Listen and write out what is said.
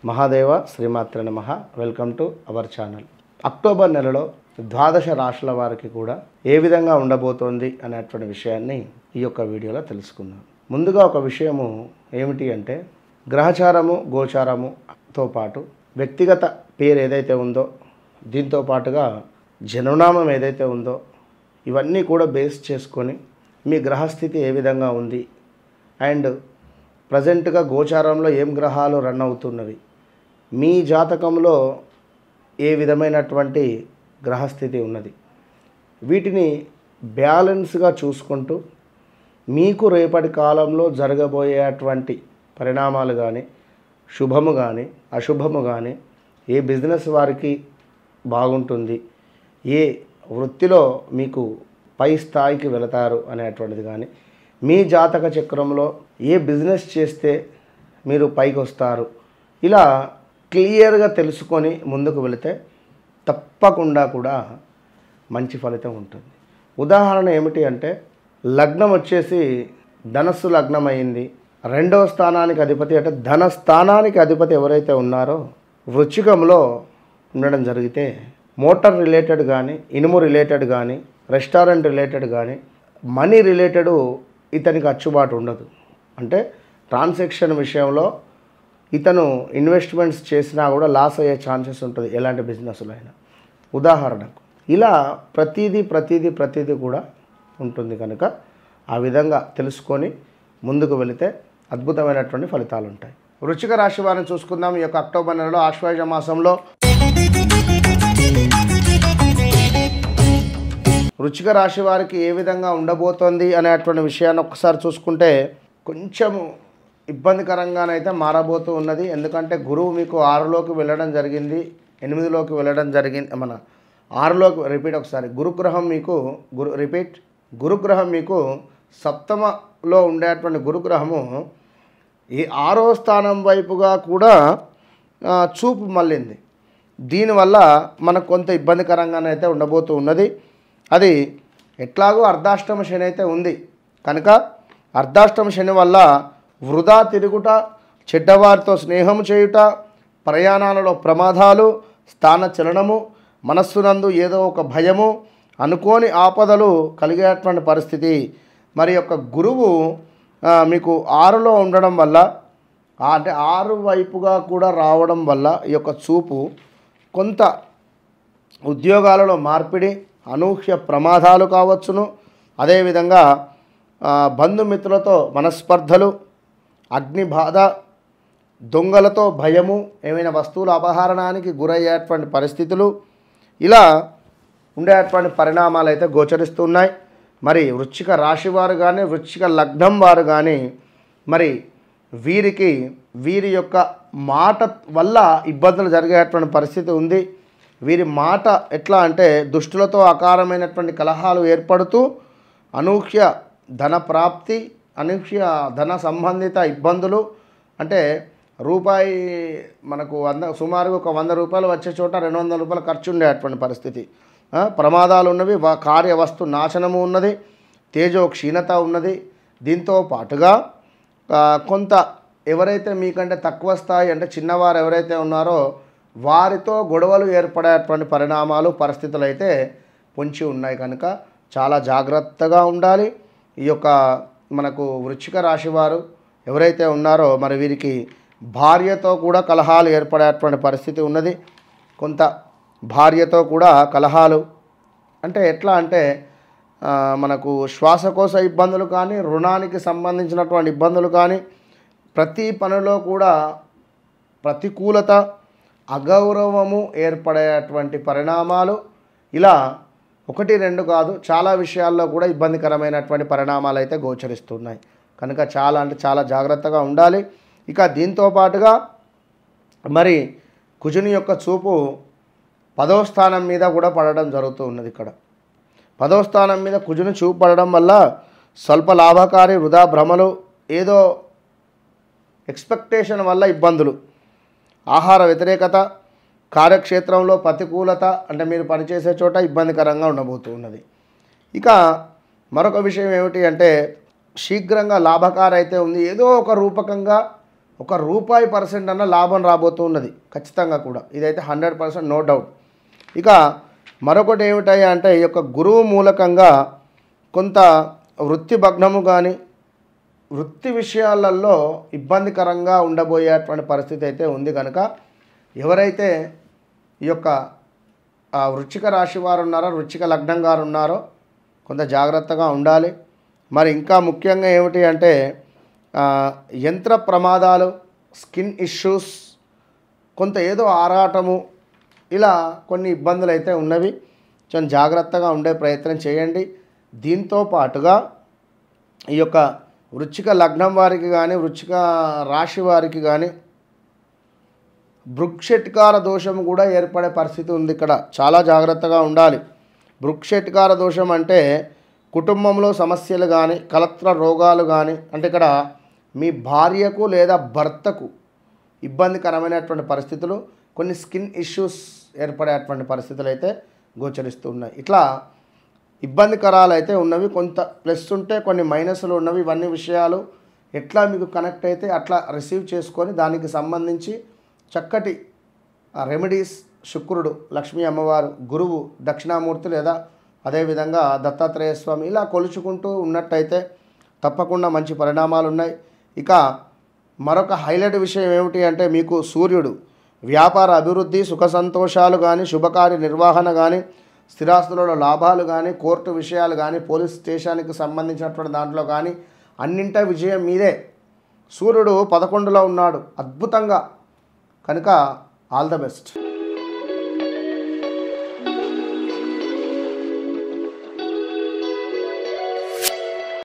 మహాదేవ శ్రీమాత్రే నమః. Welcome to our channel. October నెలలో ద్వాదశ రాశుల వారికి కూడా ఏ విధంగా ఉండబోతోంది అనేటువంటి విషయాన్ని ఈ యొక్క వీడియోలో తెలుసుకుందాం. ముందుగా ఒక విషయము ఏమిటి అంటే గ్రహచారము గోచారముతో పాటు వ్యక్తిగత పేరు ఏదైతే ఉందో దీంతో పాటుగా జన్మనామం ఏదైతే ఉందో ఇవన్నీ కూడా బేస్ చేసుకొని మీ గ్రహస్థితి ఏ విధంగా ఉంది అండ్ ప్రజెంట్గా గోచారంలో ఏం గ్రహాలు రన్ అవుతున్నవి, మీ జాతకంలో ఏ విధమైనటువంటి గ్రహస్థితి ఉన్నది, వీటిని బ్యాలెన్స్గా చూసుకుంటూ మీకు రేపటి కాలంలో జరగబోయేటువంటి పరిణామాలు కానీ శుభము కానీ అశుభము కానీ ఏ బిజినెస్ వారికి బాగుంటుంది, ఏ వృత్తిలో మీకు పై స్థాయికి వెళతారు అనేటువంటిది కానీ, మీ జాతక చక్రంలో ఏ బిజినెస్ చేస్తే మీరు పైకి వస్తారు, ఇలా క్లియర్గా తెలుసుకొని ముందుకు వెళితే తప్పకుండా కూడా మంచి ఫలితం ఉంటుంది. ఉదాహరణ ఏమిటి అంటే లగ్నం వచ్చేసి ధనస్సు లగ్నం అయింది, రెండవ స్థానానికి అధిపతి అంటే ధన స్థానానికి అధిపతి ఎవరైతే ఉన్నారో వృశ్చికంలో ఉండడం జరిగితే మోటార్ రిలేటెడ్ కానీ ఇనుము రిలేటెడ్ కానీ రెస్టారెంట్ రిలేటెడ్ కానీ మనీ రిలేటెడ్ ఇతనికి అచ్చుబాటు ఉండదు. అంటే ట్రాన్సాక్షన్ విషయంలో ఇతను ఇన్వెస్ట్మెంట్స్ చేసినా కూడా లాస్ అయ్యే ఛాన్సెస్ ఉంటుంది ఎలాంటి బిజినెస్లో అయినా. ఉదాహరణకు ఇలా ప్రతీది కూడా ఉంటుంది కనుక ఆ విధంగా తెలుసుకొని ముందుకు వెళితే అద్భుతమైనటువంటి ఫలితాలు ఉంటాయి. వృశ్చిక రాశి వారిని చూసుకుందాం. ఈ యొక్క అక్టోబర్ నెలలో ఆశ్వయుజ మాసంలో వృశ్చిక రాశి వారికి ఏ విధంగా ఉండబోతోంది అనేటువంటి విషయాన్ని ఒకసారి చూసుకుంటే కొంచెము ఇబ్బందికరంగానైతే మారబోతూ ఉన్నది. ఎందుకంటే గురువు మీకు 6లోకి వెళ్ళడం జరిగింది, 8లోకి వెళ్ళడం జరిగింది. మన 6లోకి గురుగ్రహం మీకు గురుగ్రహం మీకు సప్తమలో ఉండేటువంటి గురుగ్రహము ఈ 6వ స్థానం వైపుగా కూడా చూపు మళ్ళింది. దీనివల్ల మనకు కొంత ఇబ్బందికరంగానైతే ఉండబోతూ ఉన్నది. అది ఎట్లాగో అర్ధాష్టమ శని అయితే ఉంది కనుక అర్ధాష్టమ శని వల్ల వృధా తిరుగుట, చెడ్డవారితో స్నేహం చేయుట, ప్రయాణాలలో ప్రమాదాలు, స్థాన చలనము, మనస్సునందు ఏదో ఒక భయము, అనుకోని ఆపదలు కలిగేటువంటి పరిస్థితి. మరి యొక్క గురువు మీకు 6లో ఉండడం వల్ల అంటే 6 వైపుగా కూడా రావడం వల్ల ఈ యొక్క చూపు కొంత ఉద్యోగాలలో మార్పిడి, అనూహ్య ప్రమాదాలు కావచ్చును. అదేవిధంగా బంధుమిత్రులతో మనస్పర్ధలు, అగ్నిబాధ, దొంగలతో భయము, ఏమైనా వస్తువుల అపహరణానికి గురయ్యేటువంటి పరిస్థితులు, ఇలా ఉండేటువంటి పరిణామాలు అయితే గోచరిస్తున్నాయి. మరి వృశ్చిక రాశి వారు కానీ వృశ్చిక లగ్నం వారు కానీ మరి వీరి యొక్క మాట వల్ల ఇబ్బందులు జరిగేటువంటి పరిస్థితి ఉంది. వీరి మాట ఎట్లా అంటే దుష్టులతో అకారమైనటువంటి కలహాలు ఏర్పడుతూ అనూహ్య ధన ప్రాప్తి, అనూహ్య ధన సంబంధిత ఇబ్బందులు. అంటే రూపాయి మనకు సుమారుగా ఒక 100 రూపాయలు వచ్చే చోట 200 రూపాయలు ఖర్చు ఉండేటువంటి పరిస్థితి, ప్రమాదాలు ఉన్నవి, కార్యవస్తు నాశనము ఉన్నది, తేజో క్షీణత ఉన్నది. దీంతో పాటుగా కొంత ఎవరైతే మీకంటే తక్కువ స్థాయి అంటే చిన్నవారు ఎవరైతే ఉన్నారో వారితో గొడవలు ఏర్పడేటువంటి పరిణామాలు పరిస్థితులు అయితే పొంచి ఉన్నాయి కనుక చాలా జాగ్రత్తగా ఉండాలి. ఈ యొక్క మనకు వృశ్చిక రాశి వారు ఎవరైతే ఉన్నారో మరి వీరికి భార్యతో కూడా కలహాలు ఏర్పడేటువంటి పరిస్థితి ఉన్నది. కొంత భార్యతో కూడా కలహాలు అంటే ఎట్లా అంటే మనకు శ్వాసకోశ ఇబ్బందులు కానీ రుణానికి సంబంధించినటువంటి ఇబ్బందులు కానీ, ప్రతి పనిలో కూడా ప్రతికూలత, అగౌరవము ఏర్పడేటువంటి పరిణామాలు, ఇలా 1, 2 కాదు చాలా విషయాల్లో కూడా ఇబ్బందికరమైనటువంటి పరిణామాలు అయితే గోచరిస్తున్నాయి కనుక చాలా జాగ్రత్తగా ఉండాలి. ఇక దీంతో పాటుగా మరి కుజుని యొక్క చూపు 10వ స్థానం మీద కూడా పడడం జరుగుతూ ఉన్నది. ఇక్కడ 10వ స్థానం మీద కుజుని చూపు పడడం వల్ల స్వల్ప లాభకారి, వృధా భ్రమలు, ఏదో ఎక్స్పెక్టేషన్ వల్ల ఇబ్బందులు, ఆహార వ్యతిరేకత, కార్యక్షేత్రంలో ప్రతికూలత అంటే మీరు పనిచేసే చోట ఇబ్బందికరంగా ఉండబోతూ ఉన్నది. ఇక మరొక విషయం ఏమిటి అంటే శీఘ్రంగా లాభకారి అయితే ఉంది, ఏదో ఒక రూపకంగా ఒక రూపాయి% అన్న లాభం రాబోతూ ఉన్నది ఖచ్చితంగా కూడా. ఇదైతే 100% నో డౌట్. ఇక మరొకటి ఏమిటయ్యా అంటే ఈ యొక్క గురువు మూలకంగా కొంత వృత్తి భగ్నము కానీ వృత్తి విషయాలలో ఇబ్బందికరంగా ఉండబోయేటువంటి పరిస్థితి అయితే ఉంది కనుక ఎవరైతే ఈ యొక్క వృశ్చిక రాశి వారు ఉన్నారో, వృశ్చిక లగ్నం గారు ఉన్నారో కొంత జాగ్రత్తగా ఉండాలి. మరి ఇంకా ముఖ్యంగా ఏమిటి అంటే యంత్ర ప్రమాదాలు, స్కిన్ ఇష్యూస్, కొంత ఏదో ఆరాటము, ఇలా కొన్ని ఇబ్బందులు అయితే ఉన్నవి. కొంచెం జాగ్రత్తగా ఉండే ప్రయత్నం చేయండి. దీంతో పాటుగా ఈ యొక్క వృశ్చిక లగ్నం వారికి కానీ వృశ్చిక రాశి వారికి కానీ భృక్షెట్కార దోషం కూడా ఏర్పడే పరిస్థితి ఉంది. ఇక్కడ చాలా జాగ్రత్తగా ఉండాలి. భృక్షెట్కార దోషం అంటే కుటుంబంలో సమస్యలు కానీ కలత్ర రోగాలు కానీ, అంటే ఇక్కడ మీ భార్యకు లేదా భర్తకు ఇబ్బందికరమైనటువంటి పరిస్థితులు, కొన్ని స్కిన్ ఇష్యూస్ ఏర్పడేటువంటి పరిస్థితులు అయితే గోచరిస్తున్నాయి. ఇట్లా ఇబ్బందికరాలు అయితే ఉన్నవి. కొంత ప్లస్ ఉంటే కొన్ని మైనస్లు ఉన్నవి. ఇవన్నీ విషయాలు ఎట్లా మీకు కనెక్ట్ అయితే అట్లా రిసీవ్ చేసుకొని దానికి సంబంధించి చక్కటి రెమెడీస్, శుక్రుడు, లక్ష్మీ అమ్మవారు, గురువు, దక్షిణామూర్తి లేదా అదేవిధంగా దత్తాత్రేయ స్వామి ఇలా కొలుచుకుంటూ ఉన్నట్టయితే తప్పకుండా మంచి పరిణామాలు ఉన్నాయి. ఇక మరొక హైలైట్ విషయం ఏమిటి అంటే మీకు సూర్యుడు వ్యాపార అభివృద్ధి, సుఖ సంతోషాలు కానీ, శుభకార్య నిర్వహణ కానీ, స్థిరాస్తులలో లాభాలు కానీ, కోర్టు విషయాలు కానీ, పోలీస్ స్టేషన్కి సంబంధించినటువంటి దాంట్లో కానీ అన్నింటా విజయం మీదే. సూర్యుడు 11లో ఉన్నాడు అద్భుతంగా, కనుక ఆల్ ద బెస్ట్.